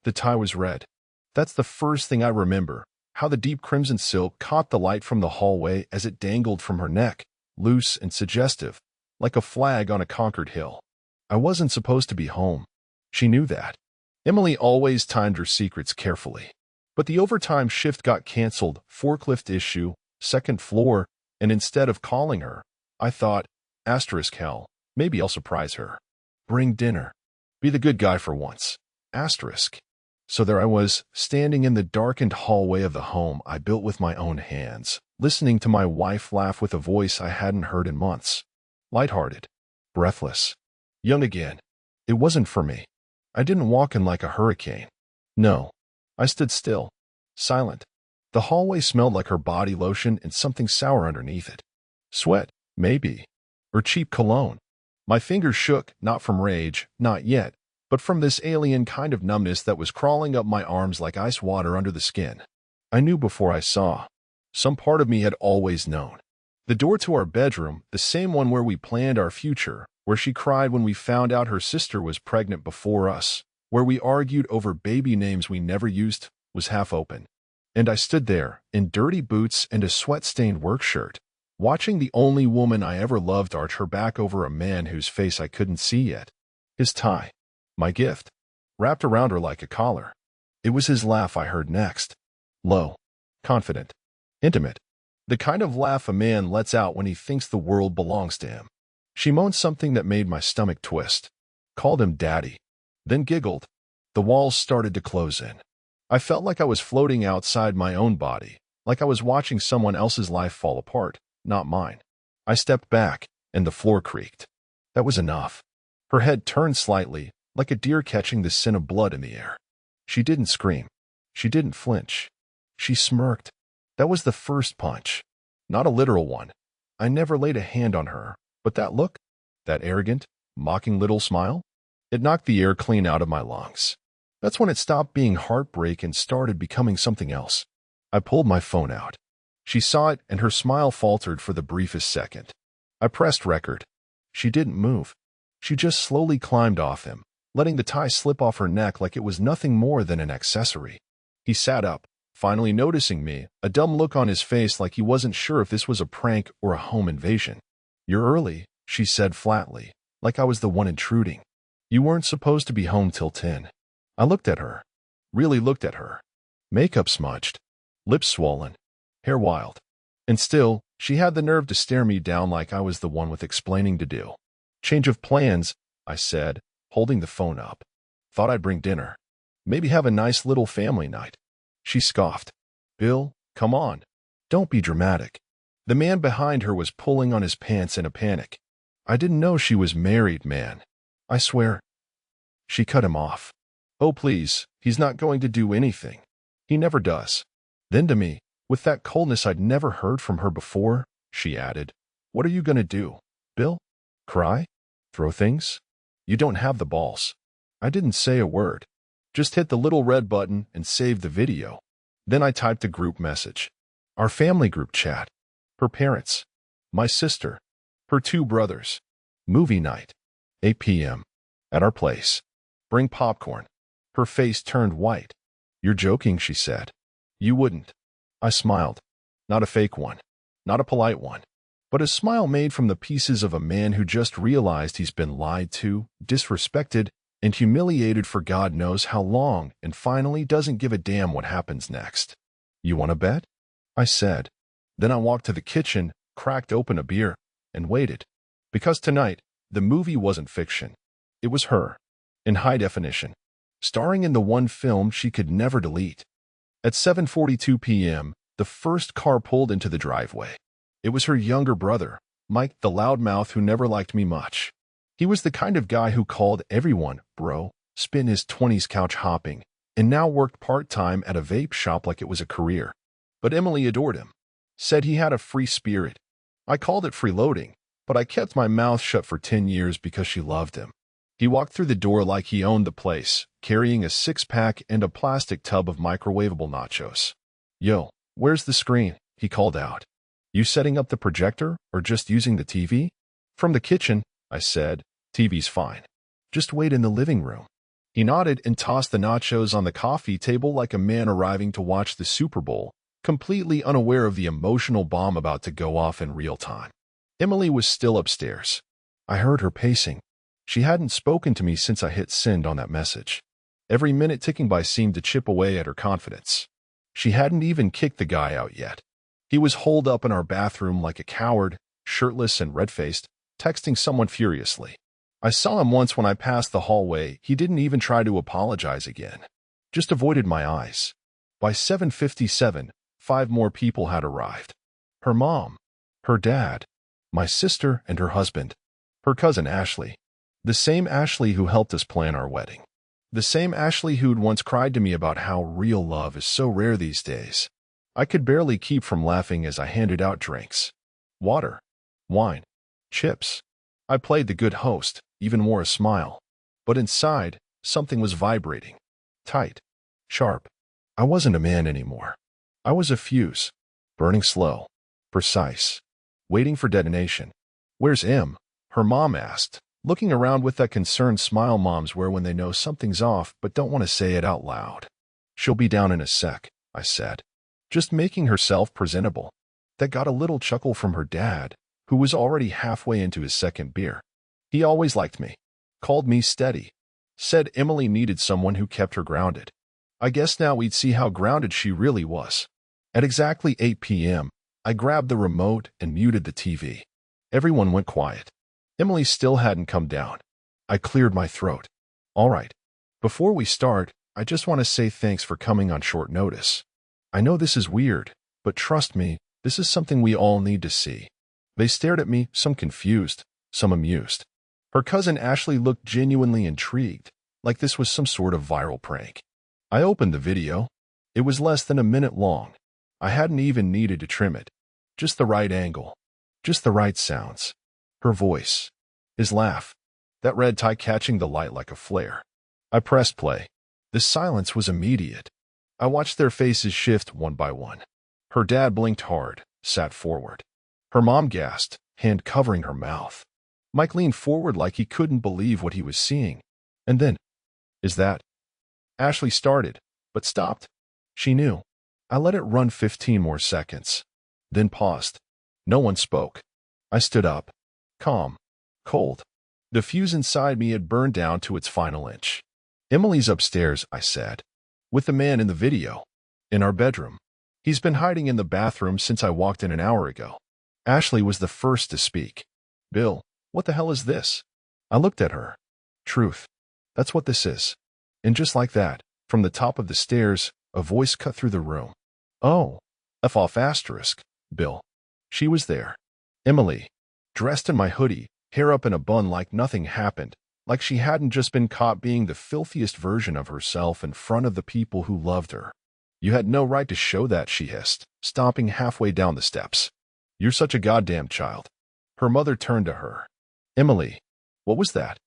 The tie was red. That's the first thing I remember, how the deep crimson silk caught the light from the hallway as it dangled from her neck, loose and suggestive, like a flag on a conquered hill. I wasn't supposed to be home. She knew that. Emily always timed her secrets carefully. But the overtime shift got canceled, forklift issue, second floor, and instead of calling her, I thought, hell, maybe I'll surprise her. Bring dinner. Be the good guy for once. So there I was, standing in the darkened hallway of the home I built with my own hands, listening to my wife laugh with a voice I hadn't heard in months. Lighthearted. Breathless. Young again. It wasn't for me. I didn't walk in like a hurricane. No. I stood still. Silent. The hallway smelled like her body lotion and something sour underneath it. Sweat, maybe. Or cheap cologne. My fingers shook, not from rage, not yet, but from this alien kind of numbness that was crawling up my arms like ice water under the skin. I knew before I saw. Some part of me had always known. The door to our bedroom, the same one where we planned our future, where she cried when we found out her sister was pregnant before us, where we argued over baby names we never used, was half open. And I stood there, in dirty boots and a sweat-stained work shirt, watching the only woman I ever loved arch her back over a man whose face I couldn't see yet. His tie. My gift. Wrapped around her like a collar. It was his laugh I heard next. Low. Confident. Intimate. The kind of laugh a man lets out when he thinks the world belongs to him. She moaned something that made my stomach twist. Called him Daddy. Then giggled. The walls started to close in. I felt like I was floating outside my own body, like I was watching someone else's life fall apart, not mine. I stepped back, and the floor creaked. That was enough. Her head turned slightly, like a deer catching the scent of blood in the air. She didn't scream. She didn't flinch. She smirked. That was the first punch. Not a literal one. I never laid a hand on her, but that look, that arrogant, mocking little smile, it knocked the air clean out of my lungs. That's when it stopped being heartbreak and started becoming something else. I pulled my phone out. She saw it, and her smile faltered for the briefest second. I pressed record. She didn't move. She just slowly climbed off him, letting the tie slip off her neck like it was nothing more than an accessory. He sat up, finally noticing me, a dumb look on his face like he wasn't sure if this was a prank or a home invasion. You're early, she said flatly, like I was the one intruding. You weren't supposed to be home till 10. I looked at her. Really looked at her. Makeup smudged. Lips swollen. Hair wild. And still, she had the nerve to stare me down like I was the one with explaining to do. Change of plans, I said, holding the phone up. Thought I'd bring dinner. Maybe have a nice little family night. She scoffed. Bill, come on. Don't be dramatic. The man behind her was pulling on his pants in a panic. I didn't know she was married, man. I swear. She cut him off. Oh, please, he's not going to do anything. He never does. Then to me, with that coldness I'd never heard from her before, she added, What are you going to do, Bill? Cry? Throw things? You don't have the balls. I didn't say a word. Just hit the little red button and saved the video. Then I typed a group message. Our family group chat. Her parents. My sister. Her 2 brothers. Movie night. 8 p.m. At our place. Bring popcorn. Her face turned white. You're joking, she said. You wouldn't. I smiled. Not a fake one. Not a polite one. But a smile made from the pieces of a man who just realized he's been lied to, disrespected, and humiliated for God knows how long, and finally doesn't give a damn what happens next. You want to bet? I said. Then I walked to the kitchen, cracked open a beer, and waited. Because tonight, the movie wasn't fiction. It was her. In high definition. Starring in the one film she could never delete. At 7:42 p.m., the first car pulled into the driveway. It was her younger brother, Mike the loudmouth who never liked me much. He was the kind of guy who called everyone, bro, spent his 20s couch hopping, and now worked part-time at a vape shop like it was a career. But Emily adored him. Said he had a free spirit. I called it freeloading, but I kept my mouth shut for 10 years because she loved him. He walked through the door like he owned the place, carrying a 6-pack and a plastic tub of microwavable nachos. Yo, where's the screen? He called out. You setting up the projector or just using the TV? From the kitchen, I said. TV's fine. Just wait in the living room. He nodded and tossed the nachos on the coffee table like a man arriving to watch the Super Bowl, completely unaware of the emotional bomb about to go off in real time. Emily was still upstairs. I heard her pacing. She hadn't spoken to me since I hit send on that message. Every minute ticking by seemed to chip away at her confidence. She hadn't even kicked the guy out yet. He was holed up in our bathroom like a coward, shirtless and red-faced, texting someone furiously. I saw him once when I passed the hallway. He didn't even try to apologize again. Just avoided my eyes. By 7:57, 5 more people had arrived. Her mom, her dad, my sister and her husband, her cousin Ashley. The same Ashley who helped us plan our wedding. The same Ashley who'd once cried to me about how real love is so rare these days. I could barely keep from laughing as I handed out drinks. Water, wine, chips. I played the good host, even wore a smile. But inside, something was vibrating. Tight. Sharp. I wasn't a man anymore. I was a fuse. Burning slow. Precise. Waiting for detonation. "Where's Em?" her mom asked, looking around with that concerned smile moms wear when they know something's off but don't want to say it out loud. "She'll be down in a sec," I said, just making herself presentable. That got a little chuckle from her dad, who was already halfway into his second beer. He always liked me. Called me steady. Said Emily needed someone who kept her grounded. I guess now we'd see how grounded she really was. At exactly 8 p.m., I grabbed the remote and muted the TV. Everyone went quiet. Emily still hadn't come down. I cleared my throat. "All right. Before we start, I just want to say thanks for coming on short notice. I know this is weird, but trust me, this is something we all need to see." They stared at me, some confused, some amused. Her cousin Ashley looked genuinely intrigued, like this was some sort of viral prank. I opened the video. It was less than a minute long. I hadn't even needed to trim it. Just the right angle. Just the right sounds. Her voice. His laugh. That red tie catching the light like a flare. I pressed play. The silence was immediate. I watched their faces shift one by one. Her dad blinked hard, sat forward. Her mom gasped, hand covering her mouth. Mike leaned forward like he couldn't believe what he was seeing. And then, "Is that?" Ashley started, but stopped. She knew. I let it run 15 more seconds. Then paused. No one spoke. I stood up. Calm. Cold. The fuse inside me had burned down to its final inch. "Emily's upstairs," I said. "With the man in the video. In our bedroom. He's been hiding in the bathroom since I walked in an hour ago." Ashley was the first to speak. "Bill, what the hell is this?" I looked at her. "Truth. That's what this is." And just like that, from the top of the stairs, a voice cut through the room. "Oh, F off asterisk, Bill." She was there. Emily. Dressed in my hoodie, hair up in a bun like nothing happened, like she hadn't just been caught being the filthiest version of herself in front of the people who loved her. "You had no right to show that," she hissed, stomping halfway down the steps. "You're such a goddamn child." Her mother turned to her. "Emily, what was that?"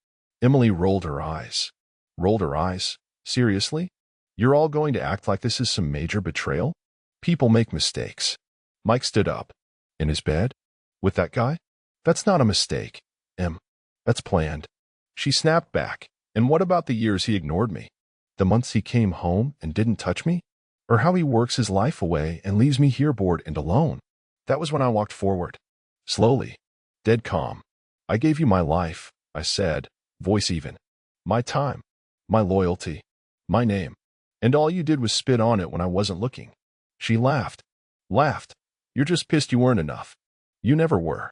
Emily rolled her eyes. Rolled her eyes? "Seriously? You're all going to act like this is some major betrayal? People make mistakes." Mike stood up. "In his bed? With that guy? That's not a mistake, Em. That's planned." She snapped back. "And what about the years he ignored me? The months he came home and didn't touch me? Or how he works his life away and leaves me here bored and alone?" That was when I walked forward. Slowly. Dead calm. "I gave you my life," I said, voice even. "My time. My loyalty. My name. And all you did was spit on it when I wasn't looking." She laughed. Laughed. "You're just pissed you weren't enough. You never were."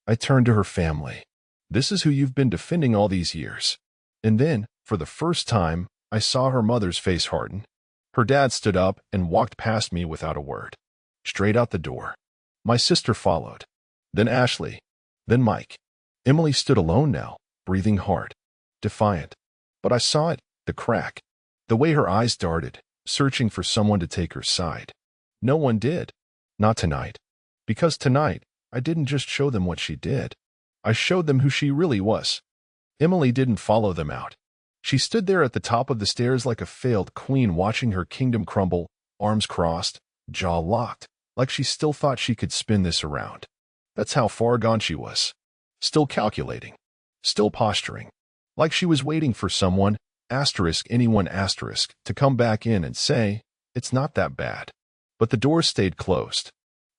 I turned to her family. "This is who you've been defending all these years." And then, for the first time, I saw her mother's face harden. Her dad stood up and walked past me without a word. Straight out the door. My sister followed. Then Ashley. Then Mike. Emily stood alone now, breathing hard. Defiant. But I saw it, the crack. The way her eyes darted, searching for someone to take her side. No one did. Not tonight. Because tonight, I didn't just show them what she did. I showed them who she really was. Emily didn't follow them out. She stood there at the top of the stairs like a failed queen watching her kingdom crumble, arms crossed, jaw locked, like she still thought she could spin this around. That's how far gone she was. Still calculating. Still posturing. Like she was waiting for someone, anyone to come back in and say, it's not that bad. But the door stayed closed.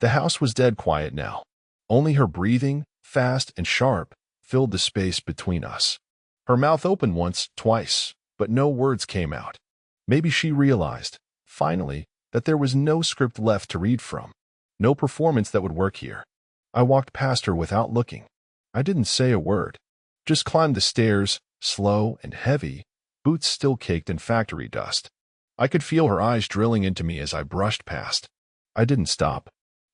The house was dead quiet now. Only her breathing, fast and sharp, filled the space between us. Her mouth opened once, twice, but no words came out. Maybe she realized, finally, that there was no script left to read from. No performance that would work here. I walked past her without looking. I didn't say a word. Just climbed the stairs, slow and heavy, boots still caked in factory dust. I could feel her eyes drilling into me as I brushed past. I didn't stop.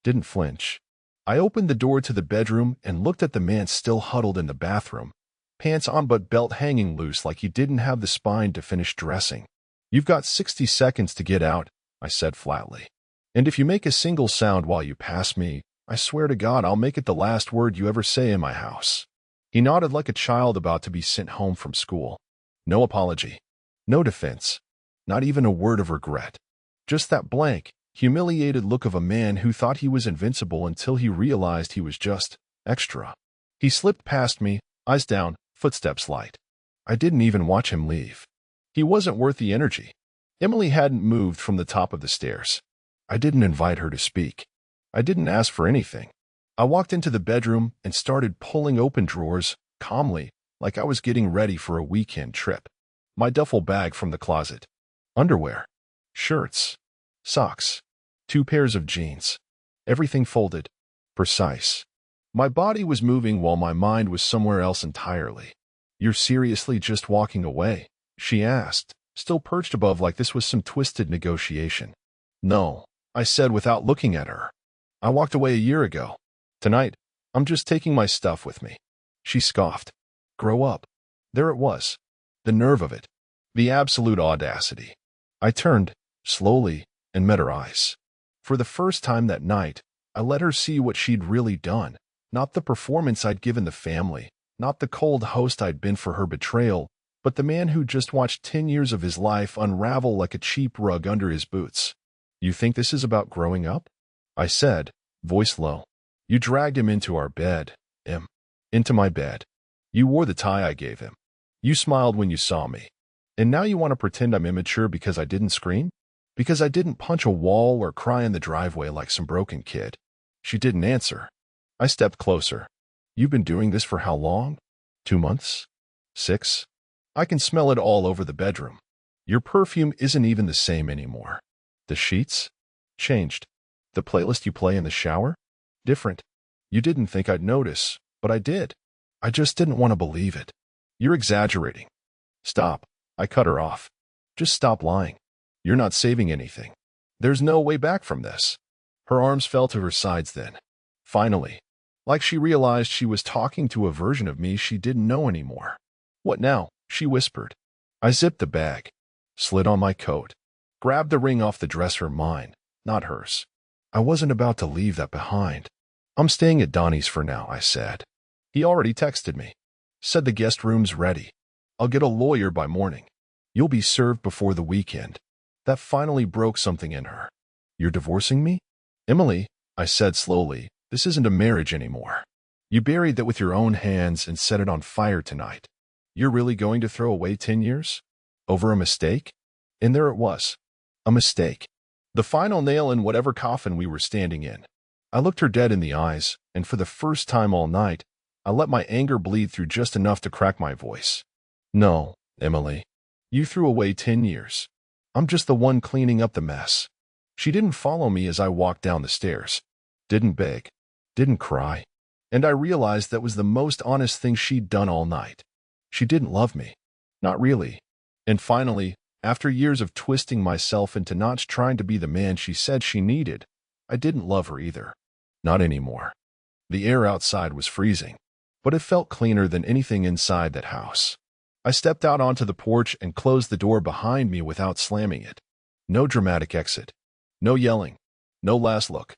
Didn't flinch. I opened the door to the bedroom and looked at the man still huddled in the bathroom, pants on but belt hanging loose like he didn't have the spine to finish dressing. You've got 60 seconds to get out, I said flatly. And if you make a single sound while you pass me, I swear to God I'll make it the last word you ever say in my house. He nodded like a child about to be sent home from school. No apology. No defense. Not even a word of regret. Just that blank, humiliated look of a man who thought he was invincible until he realized he was just extra. He slipped past me, eyes down, footsteps light. I didn't even watch him leave. He wasn't worth the energy. Emily hadn't moved from the top of the stairs. I didn't invite her to speak. I didn't ask for anything. I walked into the bedroom and started pulling open drawers, calmly, like I was getting ready for a weekend trip. My duffel bag from the closet. Underwear. Shirts. Socks. 2 pairs of jeans. Everything folded. Precise. My body was moving while my mind was somewhere else entirely. You're seriously just walking away? She asked, still perched above like this was some twisted negotiation. No, I said without looking at her. I walked away a year ago. Tonight, I'm just taking my stuff with me. She scoffed. Grow up. There it was. The nerve of it. The absolute audacity. I turned, slowly, and met her eyes. For the first time that night, I let her see what she'd really done. Not the performance I'd given the family, not the cold host I'd been for her betrayal, but the man who just watched 10 years of his life unravel like a cheap rug under his boots. You think this is about growing up? I said, voice low. You dragged him into our bed, Em. Into my bed. You wore the tie I gave him. You smiled when you saw me. And now you want to pretend I'm immature because I didn't scream? Because I didn't punch a wall or cry in the driveway like some broken kid. She didn't answer. I stepped closer. You've been doing this for how long? 2 months? 6? I can smell it all over the bedroom. Your perfume isn't even the same anymore. The sheets? Changed. The playlist you play in the shower? Different. You didn't think I'd notice, but I did. I just didn't want to believe it. You're exaggerating. Stop. I cut her off. Just stop lying. You're not saving anything. There's no way back from this. Her arms fell to her sides then. Finally. Like she realized she was talking to a version of me she didn't know anymore. What now? She whispered. I zipped the bag. Slid on my coat. Grabbed the ring off the dresser, mine, not hers. I wasn't about to leave that behind. I'm staying at Donnie's for now, I said. He already texted me. Said the guest room's ready. I'll get a lawyer by morning. You'll be served before the weekend. That finally broke something in her. You're divorcing me? Emily, I said slowly, this isn't a marriage anymore. You buried that with your own hands and set it on fire tonight. You're really going to throw away 10 years? Over a mistake? And there it was. A mistake. The final nail in whatever coffin we were standing in. I looked her dead in the eyes, and for the first time all night, I let my anger bleed through just enough to crack my voice. No, Emily. You threw away 10 years. I'm just the one cleaning up the mess. She didn't follow me as I walked down the stairs. Didn't beg. Didn't cry. And I realized that was the most honest thing she'd done all night. She didn't love me. Not really. And finally, after years of twisting myself into not trying to be the man she said she needed, I didn't love her either. Not anymore. The air outside was freezing, but it felt cleaner than anything inside that house. I stepped out onto the porch and closed the door behind me without slamming it. No dramatic exit. No yelling. No last look.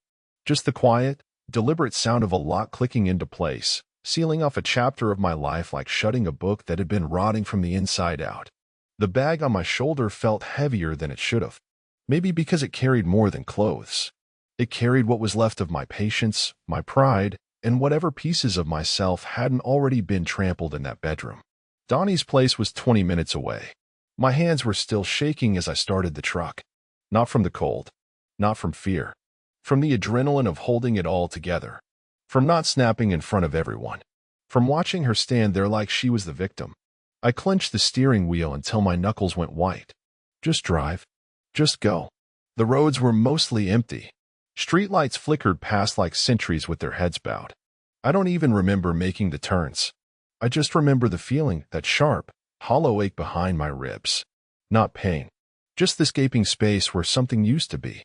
Just the quiet, deliberate sound of a lock clicking into place, sealing off a chapter of my life like shutting a book that had been rotting from the inside out. The bag on my shoulder felt heavier than it should have. Maybe because it carried more than clothes. It carried what was left of my patience, my pride, and whatever pieces of myself hadn't already been trampled in that bedroom. Donnie's place was 20 minutes away. My hands were still shaking as I started the truck. Not from the cold. Not from fear. From the adrenaline of holding it all together. From not snapping in front of everyone. From watching her stand there like she was the victim. I clenched the steering wheel until my knuckles went white. Just drive. Just go. The roads were mostly empty. Streetlights flickered past like sentries with their heads bowed. I don't even remember making the turns. I just remember the feeling, that sharp, hollow ache behind my ribs. Not pain. Just this gaping space where something used to be.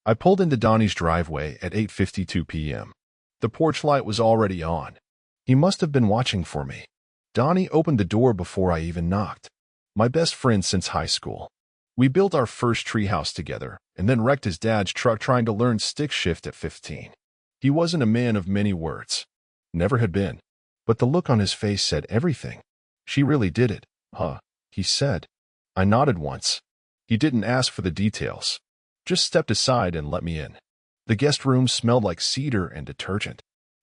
I pulled into Donnie's driveway at 8:52 p.m. The porch light was already on. He must have been watching for me. Donnie opened the door before I even knocked. My best friend since high school. We built our first treehouse together, and then wrecked his dad's truck trying to learn stick shift at 15. He wasn't a man of many words. Never had been. But the look on his face said everything. She really did it, huh? He said. I nodded once. He didn't ask for the details. Just stepped aside and let me in. The guest room smelled like cedar and detergent.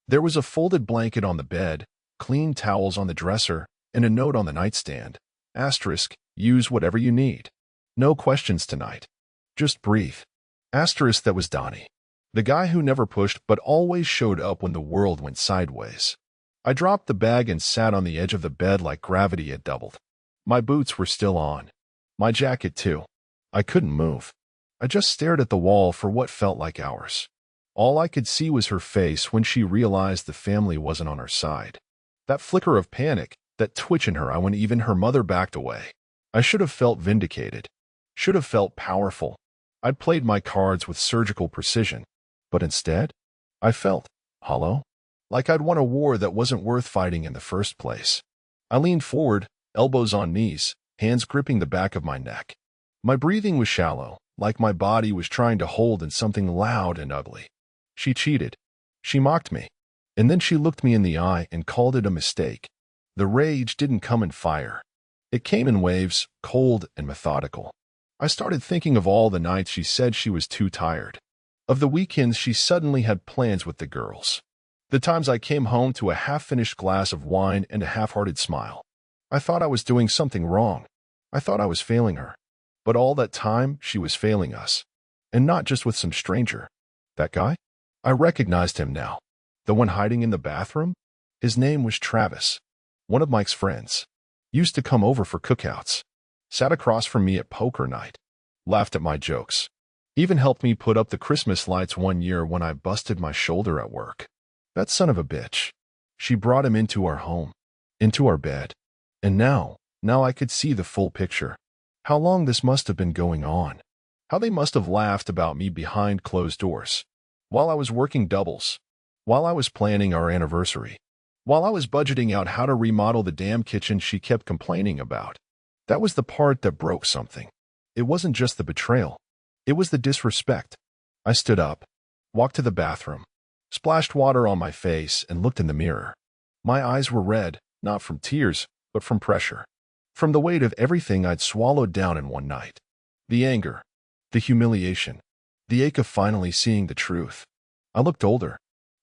There was a folded blanket on the bed, clean towels on the dresser, and a note on the nightstand. Asterisk, use whatever you need. No questions tonight. Just breathe. Asterisk, that was Donnie. The guy who never pushed but always showed up when the world went sideways. I dropped the bag and sat on the edge of the bed like gravity had doubled. My boots were still on. My jacket too. I couldn't move. I just stared at the wall for what felt like hours. All I could see was her face when she realized the family wasn't on her side. That flicker of panic, that twitch in her eye when even her mother backed away. I should have felt vindicated. Should have felt powerful. I'd played my cards with surgical precision. But instead, I felt hollow. Like I'd won a war that wasn't worth fighting in the first place. I leaned forward, elbows on knees, hands gripping the back of my neck. My breathing was shallow, like my body was trying to hold in something loud and ugly. She cheated. She mocked me. And then she looked me in the eye and called it a mistake. The rage didn't come in fire. It came in waves, cold and methodical. I started thinking of all the nights she said she was too tired. Of the weekends she suddenly had plans with the girls. The times I came home to a half-finished glass of wine and a half-hearted smile. I thought I was doing something wrong. I thought I was failing her. But all that time, she was failing us. And not just with some stranger. That guy? I recognized him now. The one hiding in the bathroom? His name was Travis. One of Mike's friends. Used to come over for cookouts. Sat across from me at poker night. Laughed at my jokes. Even helped me put up the Christmas lights one year when I busted my shoulder at work. That son of a bitch. She brought him into our home. Into our bed. And now I could see the full picture. How long this must have been going on. How they must have laughed about me behind closed doors. While I was working doubles. While I was planning our anniversary. While I was budgeting out how to remodel the damn kitchen she kept complaining about. That was the part that broke something. It wasn't just the betrayal. It was the disrespect. I stood up, walked to the bathroom, splashed water on my face, and looked in the mirror. My eyes were red, not from tears, but from pressure. From the weight of everything I'd swallowed down in one night. The anger, the humiliation, the ache of finally seeing the truth. I looked older,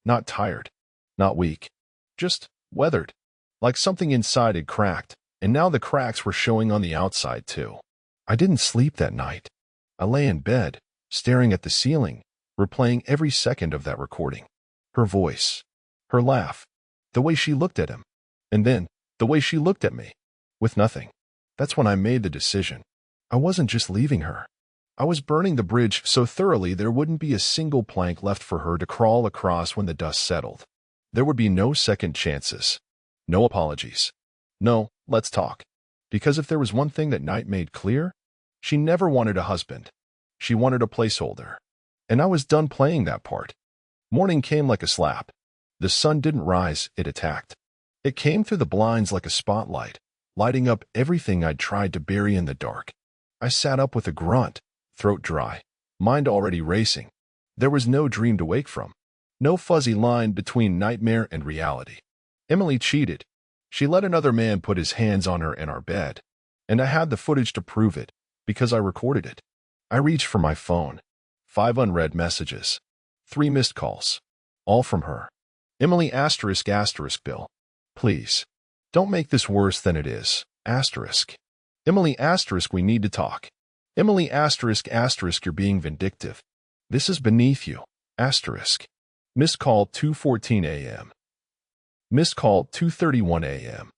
not tired, not weak, just weathered, like something inside had cracked, and now the cracks were showing on the outside too. I didn't sleep that night. I lay in bed, staring at the ceiling, replaying every second of that recording. Her voice, her laugh, the way she looked at him, and then the way she looked at me, with nothing. That's when I made the decision. I wasn't just leaving her. I was burning the bridge so thoroughly there wouldn't be a single plank left for her to crawl across when the dust settled. There would be no second chances. No apologies. No, let's talk. Because if there was one thing that night made clear, she never wanted a husband. She wanted a placeholder. And I was done playing that part. Morning came like a slap. The sun didn't rise, it attacked. It came through the blinds like a spotlight, lighting up everything I'd tried to bury in the dark. I sat up with a grunt, throat dry, mind already racing. There was no dream to wake from. No fuzzy line between nightmare and reality. Emily cheated. She let another man put his hands on her in our bed. And I had the footage to prove it, because I recorded it. I reached for my phone. 5 unread messages. 3 missed calls. All from her. Emily ***Bill. Please. Don't make this worse than it is. ***. Emily asterisk, we need to talk. Emily asterisk asterisk, you're being vindictive. This is beneath you. Asterisk. Missed call 2:14 a.m. Missed call 2:31 a.m.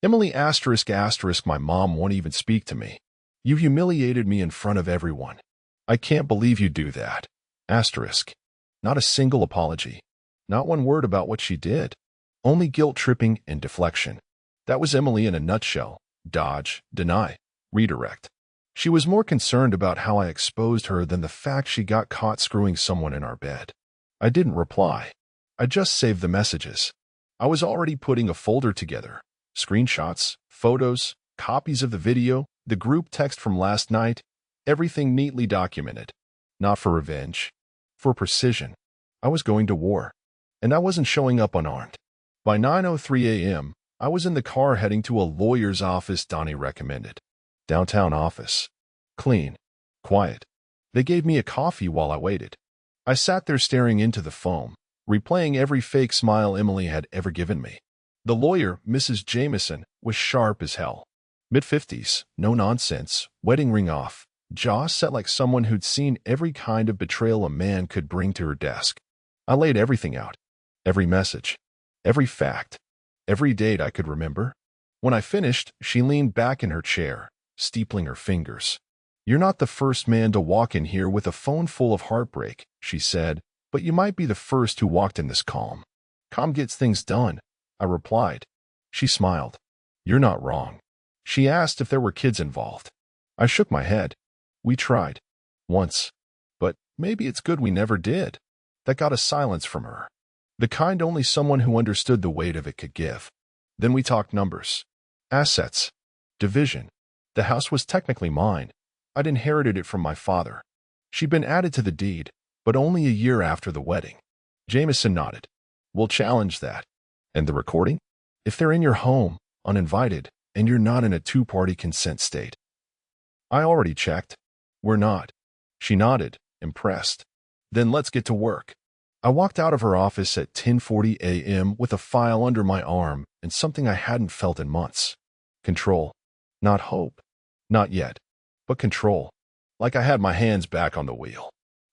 Emily asterisk asterisk, my mom won't even speak to me. You humiliated me in front of everyone. I can't believe you do that. Asterisk. Not a single apology. Not one word about what she did. Only guilt tripping and deflection. That was Emily in a nutshell. Dodge, deny, redirect. She was more concerned about how I exposed her than the fact she got caught screwing someone in our bed. I didn't reply. I just saved the messages. I was already putting a folder together. Screenshots, photos, copies of the video, the group text from last night, everything neatly documented. Not for revenge. For precision. I was going to war. And I wasn't showing up unarmed. By 9:03 a.m., I was in the car heading to a lawyer's office Donnie recommended. Downtown office. Clean. Quiet. They gave me a coffee while I waited. I sat there staring into the foam, replaying every fake smile Emily had ever given me. The lawyer, Mrs. Jameson, was sharp as hell. Mid-50s, no nonsense, wedding ring off, jaw set like someone who'd seen every kind of betrayal a man could bring to her desk. I laid everything out. Every message. Every fact. Every date I could remember. When I finished, she leaned back in her chair, steepling her fingers. You're not the first man to walk in here with a phone full of heartbreak, she said, but you might be the first who walked in this calm. Calm gets things done, I replied. She smiled. You're not wrong. She asked if there were kids involved. I shook my head. We tried. Once. But maybe it's good we never did. That got a silence from her. The kind only someone who understood the weight of it could give. Then we talked numbers. Assets. Division. The house was technically mine. I'd inherited it from my father. She'd been added to the deed, but only a year after the wedding. Jameson nodded. We'll challenge that. And the recording? If they're in your home, uninvited, and you're not in a two-party consent state. I already checked. We're not. She nodded, impressed. Then let's get to work. I walked out of her office at 10:40 a.m. with a file under my arm and something I hadn't felt in months. Control. Not hope. Not yet. But control. Like I had my hands back on the wheel.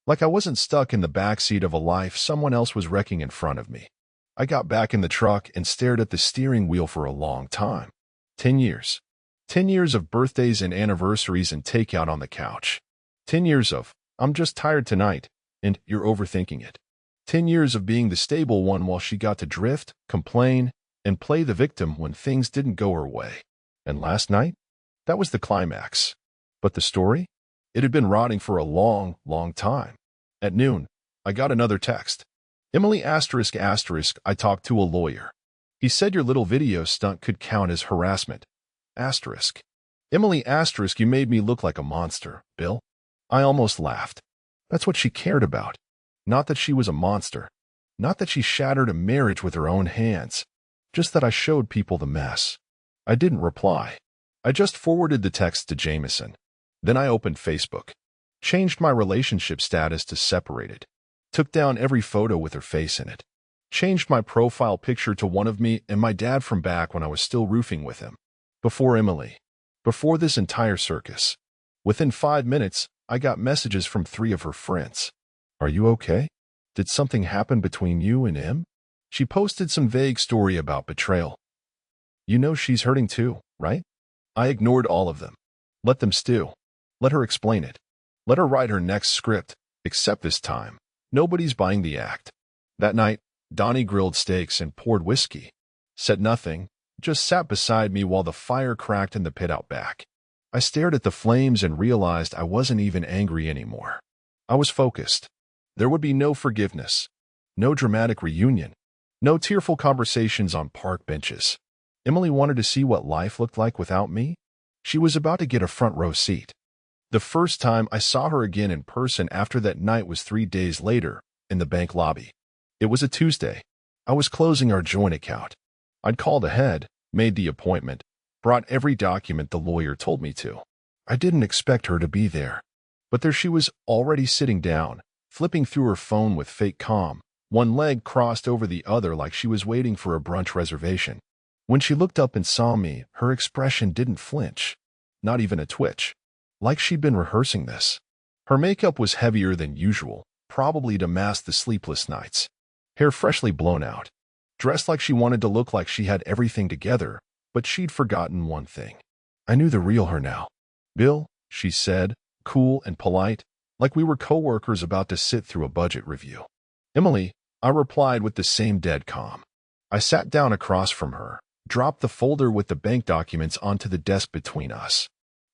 Like I wasn't stuck in the backseat of a life someone else was wrecking in front of me. I got back in the truck and stared at the steering wheel for a long time. 10 years. 10 years of birthdays and anniversaries and takeout on the couch. 10 years of, I'm just tired tonight, and you're overthinking it. 10 years of being the stable one while she got to drift, complain, and play the victim when things didn't go her way. And last night? That was the climax. But the story? It had been rotting for a long, long time. At noon, I got another text. Emily asterisk asterisk, I talked to a lawyer. He said your little video stunt could count as harassment. Asterisk. Emily asterisk, you made me look like a monster, Bill. I almost laughed. That's what she cared about. Not that she was a monster. Not that she shattered a marriage with her own hands. Just that I showed people the mess. I didn't reply. I just forwarded the text to Jameson. Then I opened Facebook. Changed my relationship status to separated. Took down every photo with her face in it. Changed my profile picture to one of me and my dad from back when I was still roofing with him. Before Emily. Before this entire circus. Within 5 minutes, I got messages from 3 of her friends. Are you okay? Did something happen between you and Em? She posted some vague story about betrayal. You know she's hurting too, right? I ignored all of them. Let them stew. Let her explain it. Let her write her next script, except this time. Nobody's buying the act. That night, Donnie grilled steaks and poured whiskey. Said nothing, just sat beside me while the fire cracked in the pit out back. I stared at the flames and realized I wasn't even angry anymore. I was focused. There would be no forgiveness. No dramatic reunion. No tearful conversations on park benches. Emily wanted to see what life looked like without me. She was about to get a front row seat. The first time I saw her again in person after that night was 3 days later, in the bank lobby. It was a Tuesday. I was closing our joint account. I'd called ahead, made the appointment, brought every document the lawyer told me to. I didn't expect her to be there. But there she was, already sitting down, flipping through her phone with fake calm, one leg crossed over the other like she was waiting for a brunch reservation. When she looked up and saw me, her expression didn't flinch. not even a twitch. Like she'd been rehearsing this. Her makeup was heavier than usual, probably to mask the sleepless nights. Hair freshly blown out. Dressed like she wanted to look like she had everything together, but she'd forgotten one thing. I knew the real her now. "Bill," she said, cool and polite, like we were co-workers about to sit through a budget review. "Emily," I replied with the same dead calm. I sat down across from her, dropped the folder with the bank documents onto the desk between us.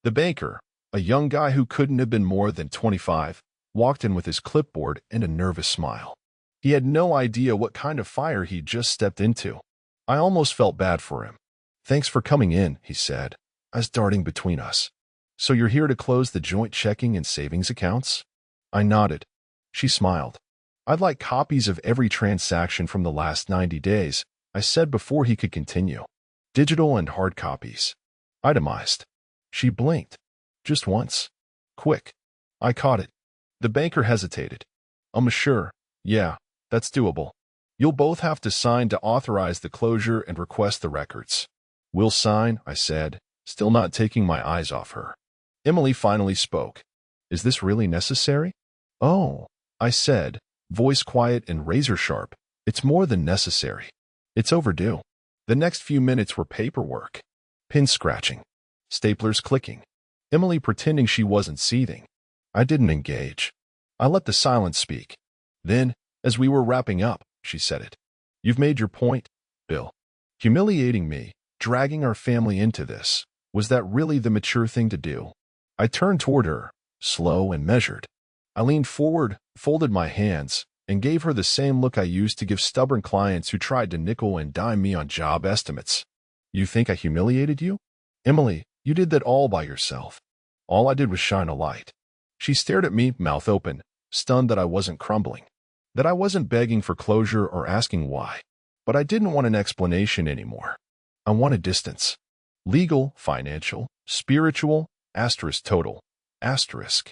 The banker, a young guy who couldn't have been more than 25, walked in with his clipboard and a nervous smile. He had no idea what kind of fire he'd just stepped into. I almost felt bad for him. "Thanks for coming in," he said, as darting between us. "So you're here to close the joint checking and savings accounts?" I nodded. She smiled. "I'd like copies of every transaction from the last 90 days, I said before he could continue. "Digital and hard copies." Itemized. She blinked. "Just once." "Quick." I caught it. The banker hesitated. Sure. Yeah, that's doable. You'll both have to sign to authorize the closure and request the records." "We'll sign," I said, still not taking my eyes off her. Emily finally spoke. "Is this really necessary?" "Oh," I said, voice quiet and razor-sharp. "It's more than necessary. It's overdue." The next few minutes were paperwork. Pin scratching. Staplers clicking. Emily pretending she wasn't seething. I didn't engage. I let the silence speak. Then, as we were wrapping up, she said it. "You've made your point, Bill. Humiliating me, dragging our family into this. Was that really the mature thing to do?" I turned toward her, slow and measured. I leaned forward, folded my hands, and gave her the same look I used to give stubborn clients who tried to nickel and dime me on job estimates. "You think I humiliated you? Emily, you did that all by yourself. All I did was shine a light." She stared at me, mouth open, stunned that I wasn't crumbling, that I wasn't begging for closure or asking why. But I didn't want an explanation anymore. I wanted distance. Legal, financial, spiritual, total, asterisk.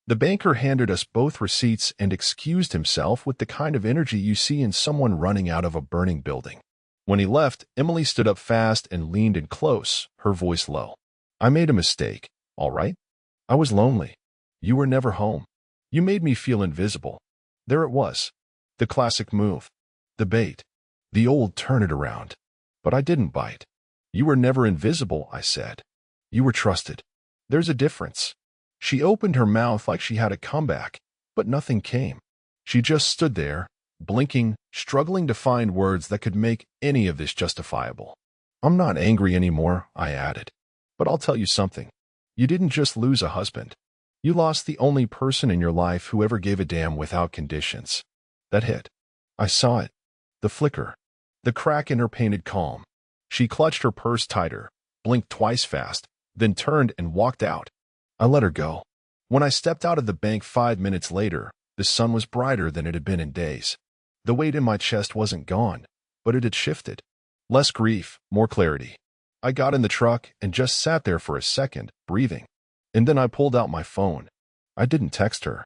The banker handed us both receipts and excused himself with the kind of energy you see in someone running out of a burning building. When he left, Emily stood up fast and leaned in close, her voice low. "I made a mistake, all right? I was lonely. You were never home. You made me feel invisible." There it was. The classic move. The bait. The old turn it around. But I didn't bite. "You were never invisible," I said. "You were trusted. There's a difference." She opened her mouth like she had a comeback, but nothing came. She just stood there, blinking, struggling to find words that could make any of this justifiable. "I'm not angry anymore," I added. "But I'll tell you something. You didn't just lose a husband. You lost the only person in your life who ever gave a damn without conditions." That hit. I saw it. The flicker. The crack in her painted calm. She clutched her purse tighter, blinked twice fast, then turned and walked out. I let her go. When I stepped out of the bank 5 minutes later, the sun was brighter than it had been in days. The weight in my chest wasn't gone, but it had shifted. Less grief, more clarity. I got in the truck and just sat there for a second, breathing. And then I pulled out my phone. I didn't text her.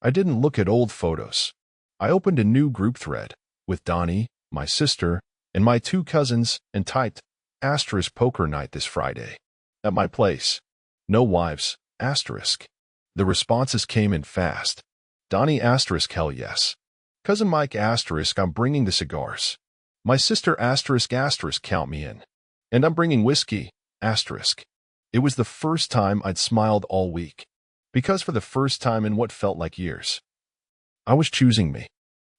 I didn't look at old photos. I opened a new group thread with Donnie, my sister, and my 2 cousins and typed, "Asterisk poker night this Friday. At my place. No wives, asterisk." The responses came in fast. Donnie asterisk hell yes. Cousin Mike asterisk I'm bringing the cigars. My sister asterisk count me in. And I'm bringing whiskey, asterisk. It was the first time I'd smiled all week. Because for the first time in what felt like years, I was choosing me.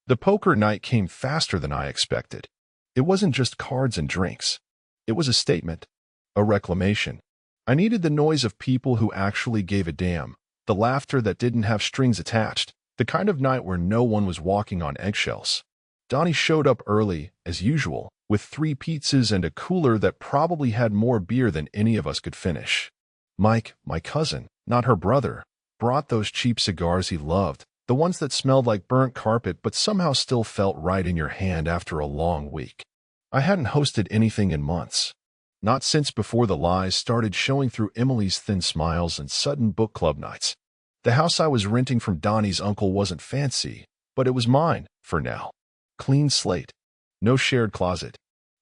The poker night came faster than I expected. It wasn't just cards and drinks. It was a statement. A reclamation. I needed the noise of people who actually gave a damn. The laughter that didn't have strings attached. The kind of night where no one was walking on eggshells. Donnie showed up early, as usual, with 3 pizzas and a cooler that probably had more beer than any of us could finish. Mike, my cousin, not her brother, brought those cheap cigars he loved, the ones that smelled like burnt carpet but somehow still felt right in your hand after a long week. I hadn't hosted anything in months. Not since before the lies started showing through Emily's thin smiles and sudden book club nights. The house I was renting from Donnie's uncle wasn't fancy, but it was mine, for now. Clean slate. No shared closet.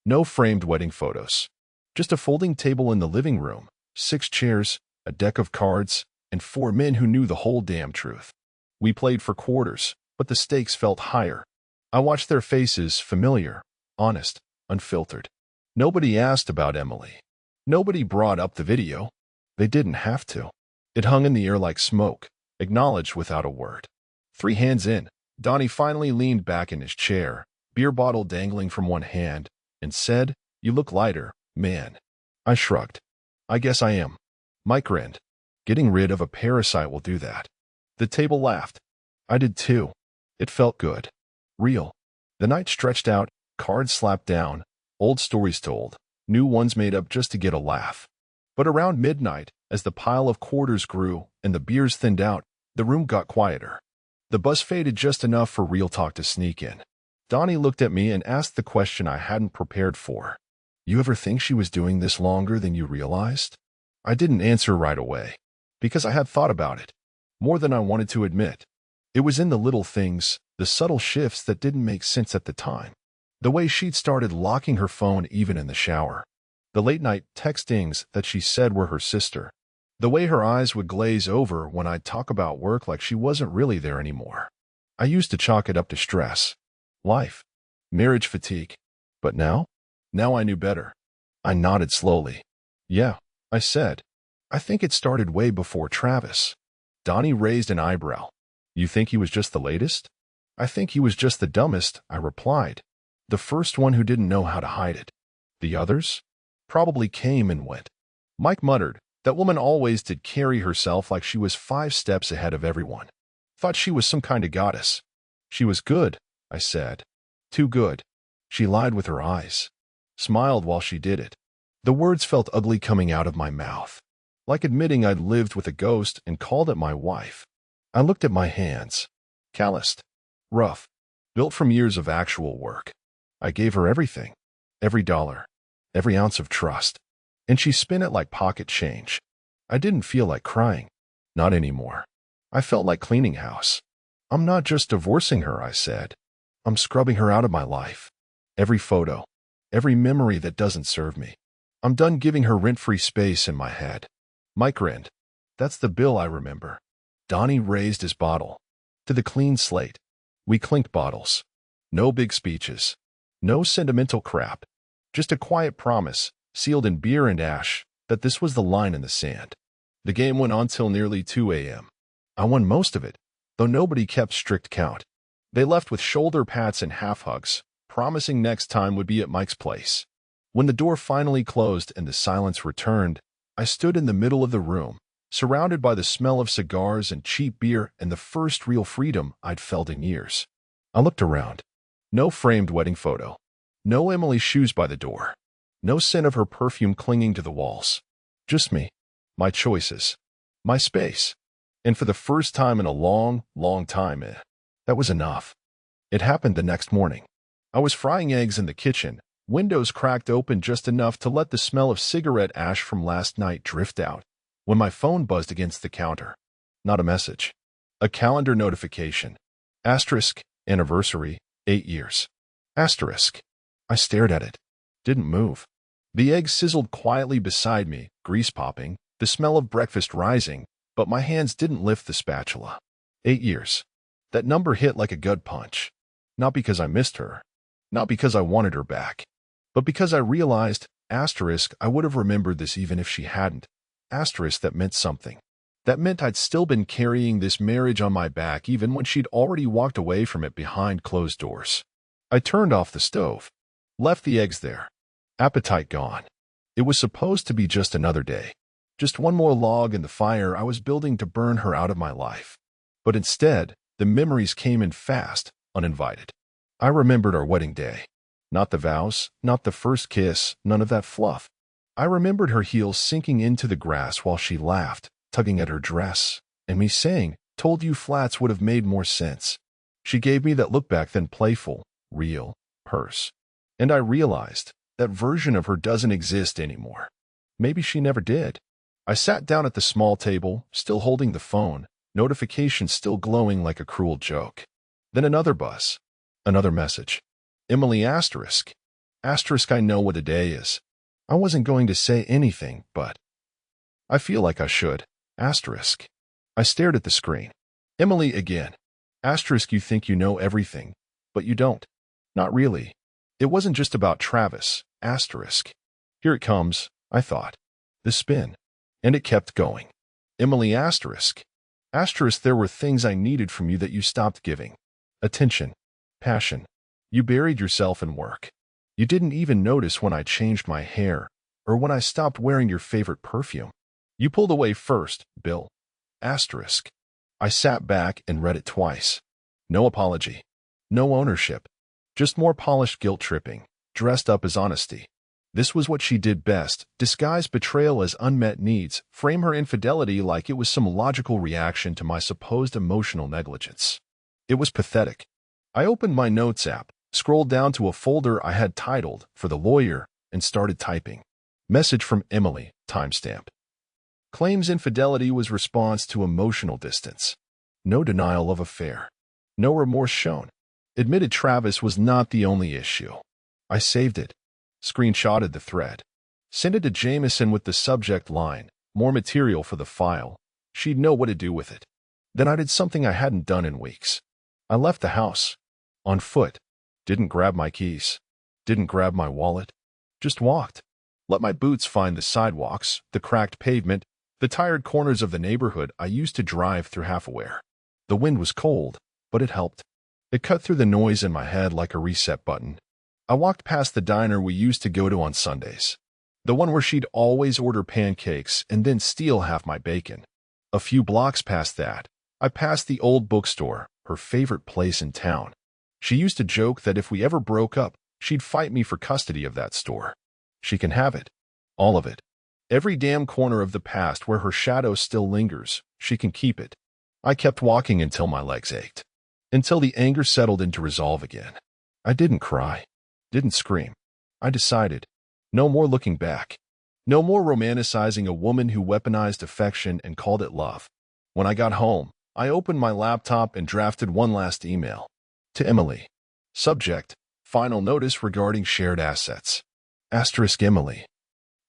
No framed wedding photos. Just a folding table in the living room, 6 chairs, a deck of cards, and 4 men who knew the whole damn truth. We played for quarters, but the stakes felt higher. I watched their faces, familiar, honest, unfiltered. Nobody asked about Emily. Nobody brought up the video. They didn't have to. It hung in the air like smoke, acknowledged without a word. 3 hands in, Donnie finally leaned back in his chair, beer bottle dangling from one hand, and said, "You look lighter, man." I shrugged. "I guess I am." Mike grinned. "Getting rid of a parasite will do that." The table laughed. I did too. It felt good. Real. The night stretched out, cards slapped down, old stories told, new ones made up just to get a laugh. But around midnight, as the pile of quarters grew and the beers thinned out, the room got quieter. The buzz faded just enough for real talk to sneak in. Donnie looked at me and asked the question I hadn't prepared for. "You ever think she was doing this longer than you realized?" I didn't answer right away, because I had thought about it, more than I wanted to admit. It was in the little things, the subtle shifts that didn't make sense at the time. The way she'd started locking her phone even in the shower. The late-night textings that she said were her sister. The way her eyes would glaze over when I'd talk about work like she wasn't really there anymore. I used to chalk it up to stress, life, marriage fatigue. But now? Now I knew better. I nodded slowly. "Yeah," I said. "I think it started way before Travis." Donnie raised an eyebrow. "You think he was just the latest?" "I think he was just the dumbest," I replied. "The first one who didn't know how to hide it. The others? Probably came and went." Mike muttered, "That woman always did carry herself like she was 5 steps ahead of everyone. Thought she was some kind of goddess." "She was good," I said. "Too good." She lied with her eyes. Smiled while she did it. The words felt ugly coming out of my mouth. Like admitting I'd lived with a ghost and called it my wife. I looked at my hands. Calloused. Rough. Built from years of actual work. I gave her everything. Every dollar. Every ounce of trust. And she spent it like pocket change. I didn't feel like crying. Not anymore. I felt like cleaning house. "I'm not just divorcing her," I said. "I'm scrubbing her out of my life. Every photo. Every memory that doesn't serve me. I'm done giving her rent-free space in my head." Mike grinned. "That's the bill I remember." Donnie raised his bottle. To the clean slate. We clinked bottles. No big speeches. No sentimental crap. Just a quiet promise, sealed in beer and ash, that this was the line in the sand. The game went on till nearly 2 a.m. I won most of it, though nobody kept strict count. They left with shoulder pats and half hugs, promising next time would be at Mike's place. When the door finally closed and the silence returned, I stood in the middle of the room, surrounded by the smell of cigars and cheap beer and the first real freedom I'd felt in years. I looked around. No framed wedding photo. No Emily's shoes by the door. No scent of her perfume clinging to the walls. Just me. My choices. My space. And for the first time in a long, long time, that was enough. It happened the next morning. I was frying eggs in the kitchen, windows cracked open just enough to let the smell of cigarette ash from last night drift out, when my phone buzzed against the counter. Not a message. A calendar notification. Asterisk, anniversary, 8 years. Asterisk. I stared at it. Didn't move. The egg sizzled quietly beside me, grease popping, the smell of breakfast rising, but my hands didn't lift the spatula. 8 years. That number hit like a gut punch. Not because I missed her. Not because I wanted her back. But because I realized, asterisk, I would have remembered this even if she hadn't. Asterisk, that meant something. That meant I'd still been carrying this marriage on my back even when she'd already walked away from it behind closed doors. I turned off the stove. Left the eggs there. Appetite gone. It was supposed to be just another day. Just one more log in the fire I was building to burn her out of my life. But instead, the memories came in fast, uninvited. I remembered our wedding day. Not the vows, not the first kiss, none of that fluff. I remembered her heels sinking into the grass while she laughed, tugging at her dress, and me saying, "Told you flats would have made more sense." She gave me that look back then, playful, real, hers. And I realized, that version of her doesn't exist anymore. Maybe she never did. I sat down at the small table, still holding the phone, notifications still glowing like a cruel joke. Then another buzz. Another message. Emily asterisk. Asterisk, I know what a day is. I wasn't going to say anything, but I feel like I should. Asterisk. I stared at the screen. Emily again. Asterisk, you think you know everything, but you don't. Not really. It wasn't just about Travis. Asterisk. Here it comes, I thought. The spin. And it kept going. Emily, asterisk. Asterisk, there were things I needed from you that you stopped giving. Attention. Passion. You buried yourself in work. You didn't even notice when I changed my hair or when I stopped wearing your favorite perfume. You pulled away first, Bill. Asterisk. I sat back and read it twice. No apology. No ownership. Just more polished guilt-tripping, dressed up as honesty. This was what she did best, disguise betrayal as unmet needs, frame her infidelity like it was some logical reaction to my supposed emotional negligence. It was pathetic. I opened my notes app, scrolled down to a folder I had titled, For the Lawyer, and started typing. Message from Emily, timestamp. Claims infidelity was response to emotional distance. No denial of affair. No remorse shown. Admitted Travis was not the only issue. I saved it. Screenshotted the thread. Sent it to Jameson with the subject line, more material for the file. She'd know what to do with it. Then I did something I hadn't done in weeks. I left the house. On foot. Didn't grab my keys. Didn't grab my wallet. Just walked. Let my boots find the sidewalks, the cracked pavement, the tired corners of the neighborhood I used to drive through half aware. The wind was cold, but it helped. It cut through the noise in my head like a reset button. I walked past the diner we used to go to on Sundays. The one where she'd always order pancakes and then steal half my bacon. A few blocks past that, I passed the old bookstore, her favorite place in town. She used to joke that if we ever broke up, she'd fight me for custody of that store. She can have it. All of it. Every damn corner of the past where her shadow still lingers, she can keep it. I kept walking until my legs ached. Until the anger settled into resolve again. I didn't cry. Didn't scream. I decided. No more looking back. No more romanticizing a woman who weaponized affection and called it love. When I got home, I opened my laptop and drafted one last email. To Emily. Subject, final notice regarding shared assets. Asterisk Emily.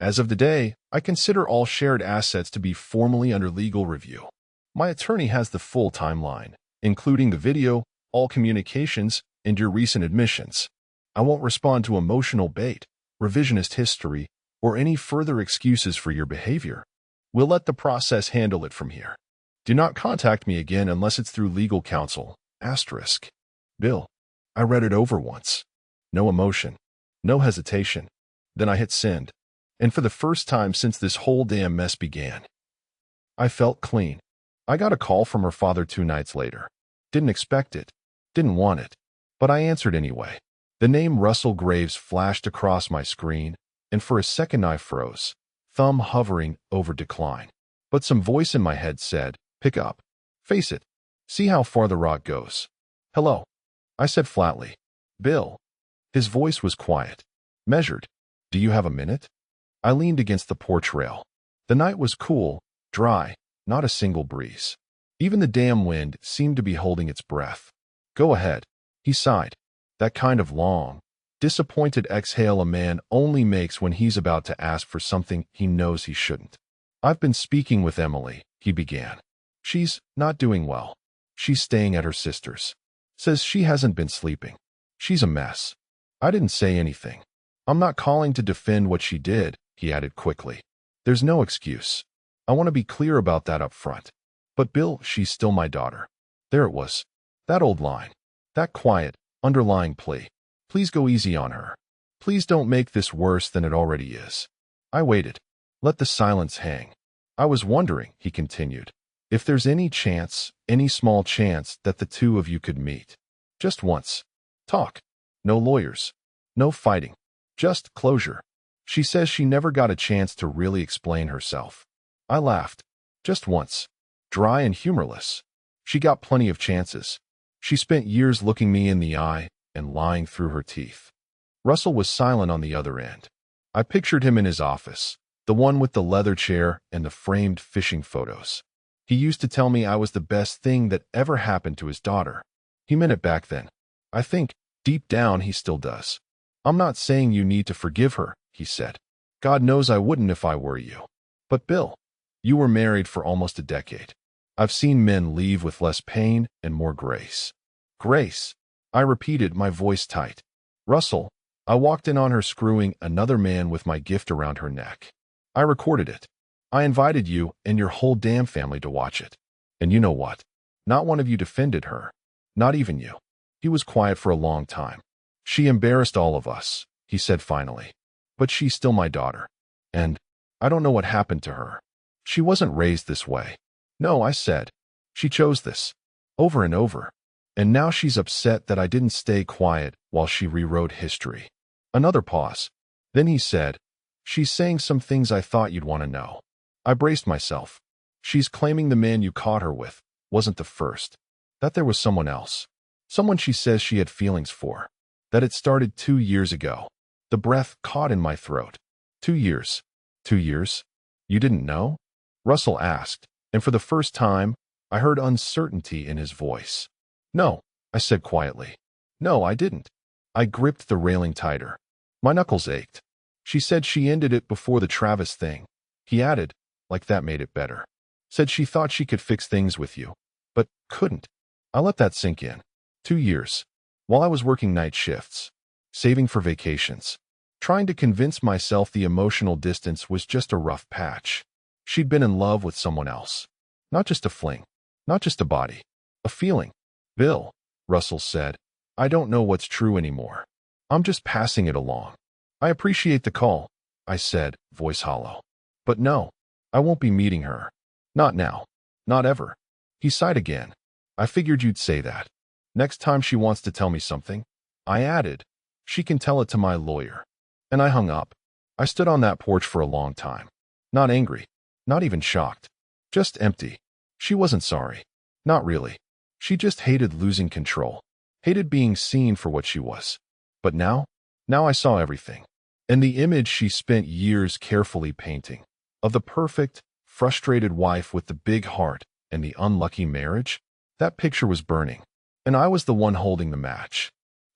As of today, I consider all shared assets to be formally under legal review. My attorney has the full timeline, including the video, all communications, and your recent admissions. I won't respond to emotional bait, revisionist history, or any further excuses for your behavior. We'll let the process handle it from here. Do not contact me again unless it's through legal counsel. Asterisk. Bill. I read it over once. No emotion. No hesitation. Then I hit send. And for the first time since this whole damn mess began, I felt clean. I got a call from her father 2 nights later. Didn't expect it. Didn't want it. But I answered anyway. The name Russell Graves flashed across my screen, and for a second I froze, thumb hovering over decline. But some voice in my head said, pick up. Face it. See how far the rock goes. Hello. I said flatly. Bill. His voice was quiet. Measured. Do you have a minute? I leaned against the porch rail. The night was cool, dry, not a single breeze. Even the damn wind seemed to be holding its breath. Go ahead. He sighed. That kind of long, disappointed exhale a man only makes when he's about to ask for something he knows he shouldn't. I've been speaking with Emily, he began. She's not doing well. She's staying at her sister's. Says she hasn't been sleeping. She's a mess. I didn't say anything. I'm not calling to defend what she did, he added quickly. There's no excuse. I want to be clear about that up front. But Bill, she's still my daughter. There it was. That old line. That quiet, underlying plea. Please go easy on her. Please don't make this worse than it already is. I waited. Let the silence hang. I was wondering, he continued, if there's any chance, any small chance that the two of you could meet. Just once. Talk. No lawyers. No fighting. Just closure. She says she never got a chance to really explain herself. I laughed. Just once. Dry and humorless. She got plenty of chances. She spent years looking me in the eye and lying through her teeth. Russell was silent on the other end. I pictured him in his office, the one with the leather chair and the framed fishing photos. He used to tell me I was the best thing that ever happened to his daughter. He meant it back then. I think, deep down, he still does. I'm not saying you need to forgive her, he said. God knows I wouldn't if I were you. But Bill, You were married for almost a decade. I've seen men leave with less pain and more grace. Grace, I repeated, my voice tight. Russell, I walked in on her screwing another man with my gift around her neck. I recorded it. I invited you and your whole damn family to watch it. And you know what? Not one of you defended her. Not even you. He was quiet for a long time. She embarrassed all of us, he said finally. But she's still my daughter. And I don't know what happened to her. She wasn't raised this way. No, I said. She chose this. Over and over. And now she's upset that I didn't stay quiet while she rewrote history. Another pause. Then he said, she's saying some things I thought you'd want to know. I braced myself. She's claiming the man you caught her with wasn't the first. That there was someone else. Someone she says she had feelings for. That it started 2 years ago. The breath caught in my throat. 2 years. 2 years? You didn't know? Russell asked, and for the first time, I heard uncertainty in his voice. No, I said quietly. No, I didn't. I gripped the railing tighter. My knuckles ached. She said she ended it before the Travis thing. He added, like that made it better. Said she thought she could fix things with you, but couldn't. I let that sink in. 2 years. While I was working night shifts, saving for vacations, trying to convince myself the emotional distance was just a rough patch. She'd been in love with someone else. Not just a fling. Not just a body. A feeling. Bill, Russell said, I don't know what's true anymore. I'm just passing it along. I appreciate the call, I said, voice hollow. But no, I won't be meeting her. Not now. Not ever. He sighed again. I figured you'd say that. Next time she wants to tell me something, I added, she can tell it to my lawyer. And I hung up. I stood on that porch for a long time. Not angry. Not even shocked. Just empty. She wasn't sorry. Not really. She just hated losing control. Hated being seen for what she was. But now I saw everything. And the image she spent years carefully painting, of the perfect, frustrated wife with the big heart and the unlucky marriage, that picture was burning. And I was the one holding the match.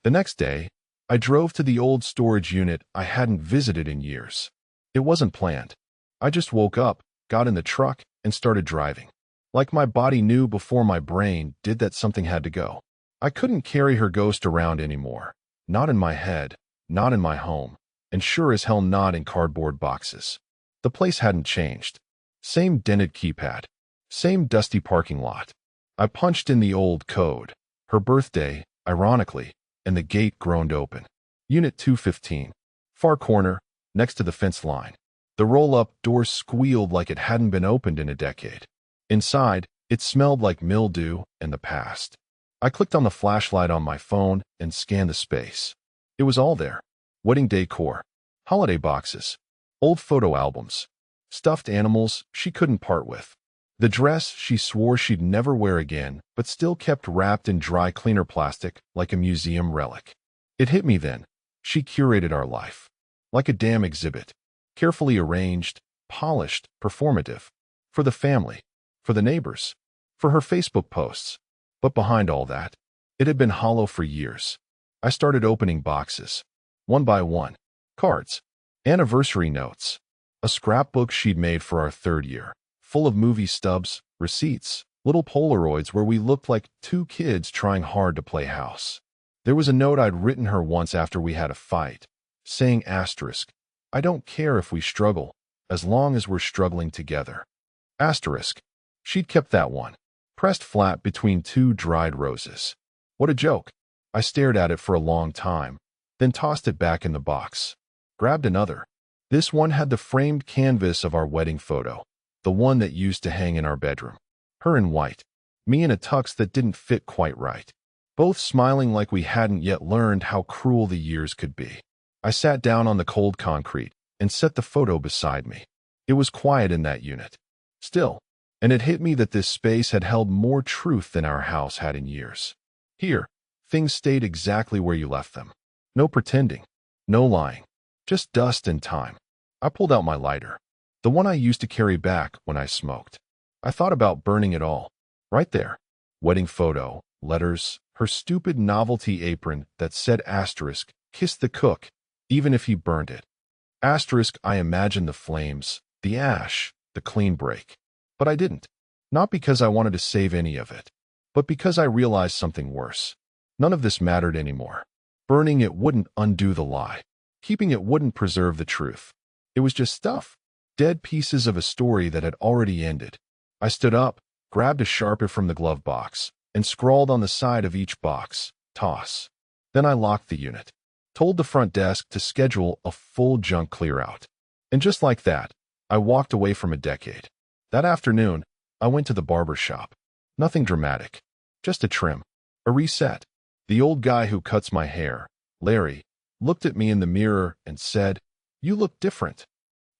The next day, I drove to the old storage unit I hadn't visited in years. It wasn't planned. I just woke up, got in the truck, and started driving. Like my body knew before my brain did that something had to go. I couldn't carry her ghost around anymore. Not in my head, not in my home, and sure as hell not in cardboard boxes. The place hadn't changed. Same dented keypad. Same dusty parking lot. I punched in the old code. Her birthday, ironically, and the gate groaned open. Unit 215. Far corner, next to the fence line. The roll-up door squealed like it hadn't been opened in a decade. Inside, it smelled like mildew and the past. I clicked on the flashlight on my phone and scanned the space. It was all there. Wedding decor, holiday boxes, old photo albums, stuffed animals she couldn't part with. The dress she swore she'd never wear again, but still kept wrapped in dry cleaner plastic like a museum relic. It hit me then. She curated our life. Like a damn exhibit. Carefully arranged, polished, performative. For the family. For the neighbors. For her Facebook posts. But behind all that, it had been hollow for years. I started opening boxes. One by one. Cards. Anniversary notes. A scrapbook she'd made for our 3rd year. Full of movie stubs, receipts, little Polaroids where we looked like 2 kids trying hard to play house. There was a note I'd written her once after we had a fight, saying asterisk, I don't care if we struggle, as long as we're struggling together. Asterisk. She'd kept that one, pressed flat between 2 dried roses. What a joke. I stared at it for a long time, then tossed it back in the box. Grabbed another. This one had the framed canvas of our wedding photo. The one that used to hang in our bedroom. Her in white. Me in a tux that didn't fit quite right. Both smiling like we hadn't yet learned how cruel the years could be. I sat down on the cold concrete and set the photo beside me. It was quiet in that unit. Still. And it hit me that this space had held more truth than our house had in years. Here, things stayed exactly where you left them. No pretending. No lying. Just dust and time. I pulled out my lighter. The one I used to carry back when I smoked. I thought about burning it all. Right there. Wedding photo, letters, her stupid novelty apron that said asterisk, kiss the cook, even if he burned it. Asterisk, I imagined the flames, the ash, the clean break. But I didn't. Not because I wanted to save any of it, but because I realized something worse. None of this mattered anymore. Burning it wouldn't undo the lie. Keeping it wouldn't preserve the truth. It was just stuff. Dead pieces of a story that had already ended. I stood up, grabbed a Sharpie from the glove box, and scrawled on the side of each box, "Toss." Then I locked the unit. Told the front desk to schedule a full junk clear-out. And just like that, I walked away from a decade. That afternoon, I went to the barber shop. Nothing dramatic. Just a trim. A reset. The old guy who cuts my hair, Larry, looked at me in the mirror and said, "You look different."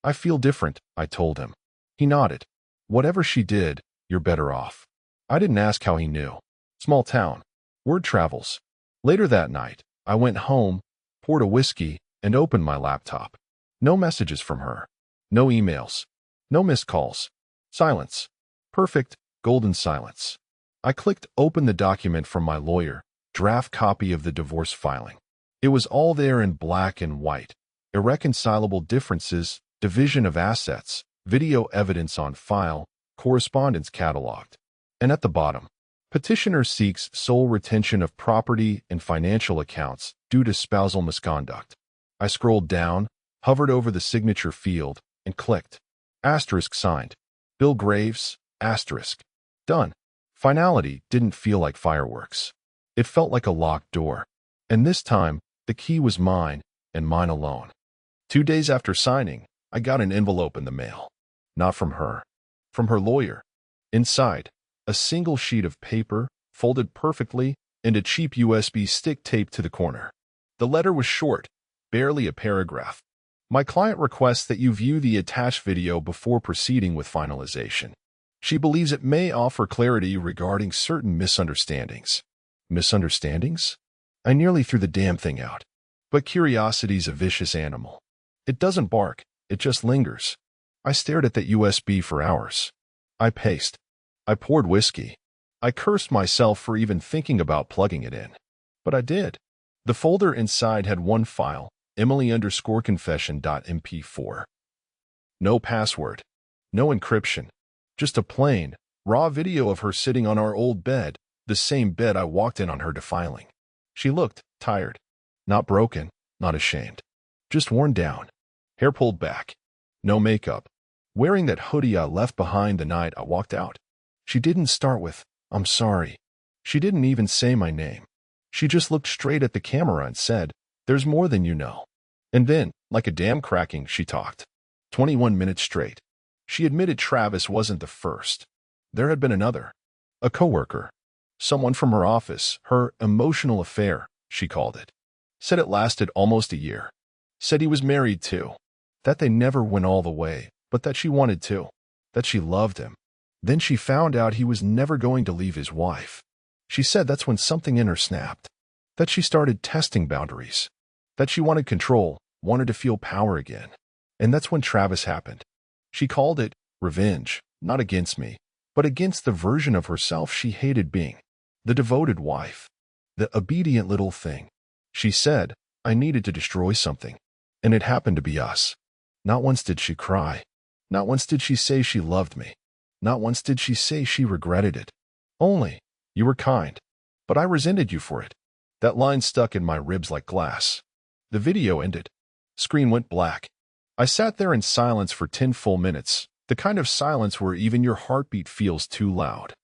"I feel different," I told him. He nodded. "Whatever she did, you're better off." I didn't ask how he knew. Small town. Word travels. Later that night, I went home, poured a whiskey, and opened my laptop. No messages from her. No emails. No missed calls. Silence. Perfect, golden silence. I clicked open the document from my lawyer, draft copy of the divorce filing. It was all there in black and white. Irreconcilable differences, division of assets, video evidence on file, correspondence cataloged. And at the bottom, petitioner seeks sole retention of property and financial accounts due to spousal misconduct. I scrolled down, hovered over the signature field, and clicked. Asterisk signed. Bill Graves, asterisk. Done. Finality didn't feel like fireworks. It felt like a locked door. And this time, the key was mine, and mine alone. 2 days after signing, I got an envelope in the mail. Not from her. From her lawyer. Inside, a single sheet of paper, folded perfectly, and a cheap USB stick taped to the corner. The letter was short, barely a paragraph. My client requests that you view the attached video before proceeding with finalization. She believes it may offer clarity regarding certain misunderstandings. Misunderstandings? I nearly threw the damn thing out. But curiosity's a vicious animal. It doesn't bark, it just lingers. I stared at that USB for hours. I paced. I poured whiskey. I cursed myself for even thinking about plugging it in. But I did. The folder inside had one file, Emily_confession.mp4. No password. No encryption. Just a plain, raw video of her sitting on our old bed, the same bed I walked in on her defiling. She looked tired. Not broken, not ashamed. Just worn down. Hair pulled back. No makeup. Wearing that hoodie I left behind the night I walked out. She didn't start with, "I'm sorry." She didn't even say my name. She just looked straight at the camera and said, "There's more than you know." And then, like a dam cracking, she talked. 21 minutes straight. She admitted Travis wasn't the first. There had been another. A coworker. Someone from her office, her emotional affair, she called it. Said it lasted almost a year. Said he was married too. That they never went all the way, but that she wanted to. That she loved him. Then she found out he was never going to leave his wife. She said that's when something in her snapped. That she started testing boundaries. That she wanted control, wanted to feel power again. And that's when Travis happened. She called it revenge, not against me, but against the version of herself she hated being. The devoted wife. The obedient little thing. She said, I needed to destroy something. And it happened to be us. Not once did she cry. Not once did she say she loved me. Not once did she say she regretted it. Only, you were kind. But I resented you for it. That line stuck in my ribs like glass. The video ended. Screen went black. I sat there in silence for 10 full minutes, the kind of silence where even your heartbeat feels too loud.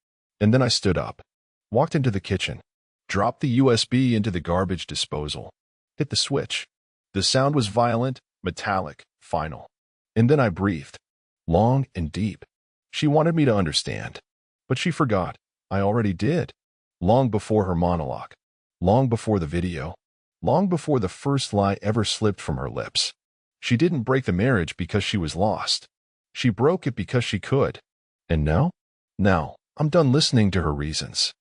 And then I stood up, walked into the kitchen, dropped the USB into the garbage disposal, hit the switch. The sound was violent, metallic, final. And then I breathed, long and deep. She wanted me to understand, but she forgot. I already did. Long before her monologue, long before the video, long before the first lie ever slipped from her lips. She didn't break the marriage because she was lost. She broke it because she could. And now? Now, I'm done listening to her reasons.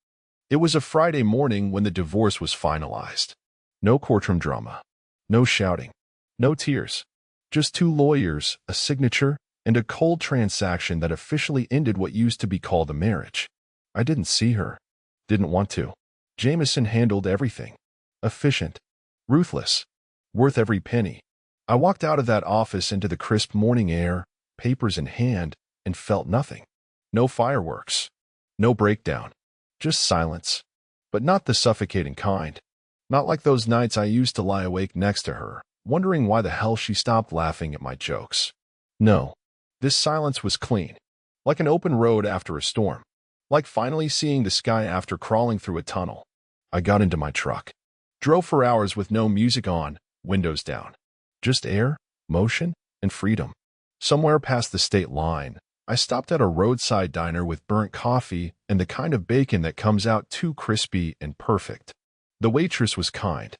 It was a Friday morning when the divorce was finalized. No courtroom drama. No shouting. No tears. Just 2 lawyers, a signature, and a cold transaction that officially ended what used to be called a marriage. I didn't see her. Didn't want to. Jameson handled everything. Efficient. Ruthless. Worth every penny. I walked out of that office into the crisp morning air, papers in hand, and felt nothing. No fireworks. No breakdown. Just silence. But not the suffocating kind. Not like those nights I used to lie awake next to her, wondering why the hell she stopped laughing at my jokes. No. This silence was clean. Like an open road after a storm. Like finally seeing the sky after crawling through a tunnel. I got into my truck. Drove for hours with no music on, windows down. Just air, motion, and freedom. Somewhere past the state line, I stopped at a roadside diner with burnt coffee and the kind of bacon that comes out too crispy and perfect. The waitress was kind.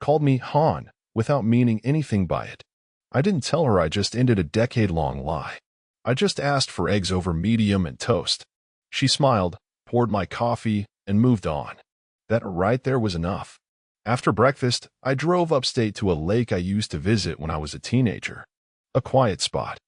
Called me Han, without meaning anything by it. I didn't tell her I just ended a decade-long lie. I just asked for eggs over medium and toast. She smiled, poured my coffee, and moved on. That right there was enough. After breakfast, I drove upstate to a lake I used to visit when I was a teenager. A quiet spot.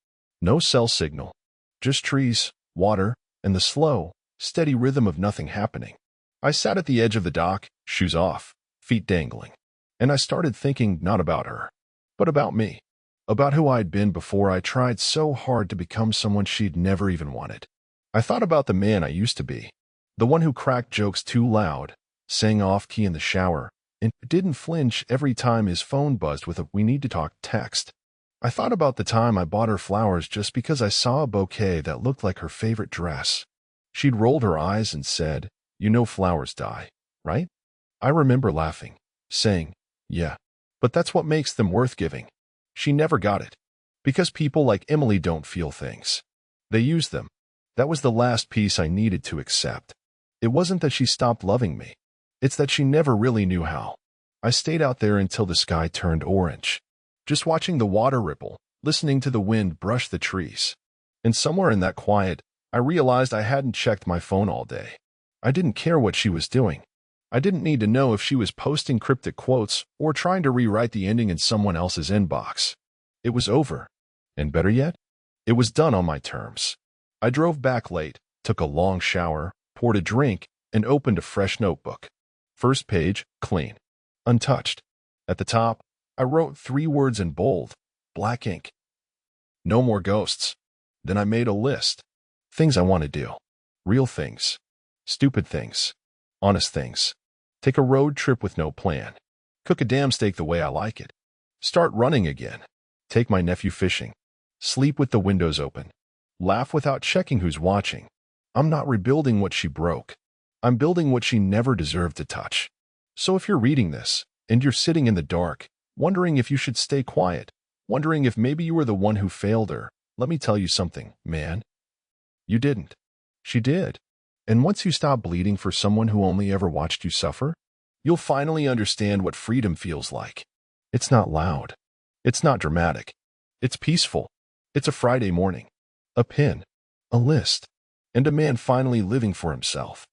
No cell signal. Just trees, water, and the slow, steady rhythm of nothing happening. I sat at the edge of the dock, shoes off, feet dangling. And I started thinking not about her, but about me. About who I'd been before I tried so hard to become someone she'd never even wanted. I thought about the man I used to be. The one who cracked jokes too loud, sang off-key in the shower, and didn't flinch every time his phone buzzed with a "we need to talk" text. I thought about the time I bought her flowers just because I saw a bouquet that looked like her favorite dress. She'd rolled her eyes and said, "You know flowers die, right?" I remember laughing, saying, "Yeah, but that's what makes them worth giving." She never got it. Because people like Emily don't feel things. They use them. That was the last piece I needed to accept. It wasn't that she stopped loving me. It's that she never really knew how. I stayed out there until the sky turned orange. Just watching the water ripple, listening to the wind brush the trees. And somewhere in that quiet, I realized I hadn't checked my phone all day. I didn't care what she was doing. I didn't need to know if she was posting cryptic quotes or trying to rewrite the ending in someone else's inbox. It was over. And better yet, it was done on my terms. I drove back late, took a long shower, poured a drink, and opened a fresh notebook. First page, clean. Untouched. At the top, I wrote 3 words in bold, black ink. No more ghosts. Then I made a list. Things I want to do. Real things. Stupid things. Honest things. Take a road trip with no plan. Cook a damn steak the way I like it. Start running again. Take my nephew fishing. Sleep with the windows open. Laugh without checking who's watching. I'm not rebuilding what she broke. I'm building what she never deserved to touch. So if you're reading this, and you're sitting in the dark, wondering if you should stay quiet, wondering if maybe you were the one who failed her, let me tell you something, man. You didn't. She did. And once you stop bleeding for someone who only ever watched you suffer, you'll finally understand what freedom feels like. It's not loud. It's not dramatic. It's peaceful. It's a Friday morning. A pen. A list. And a man finally living for himself.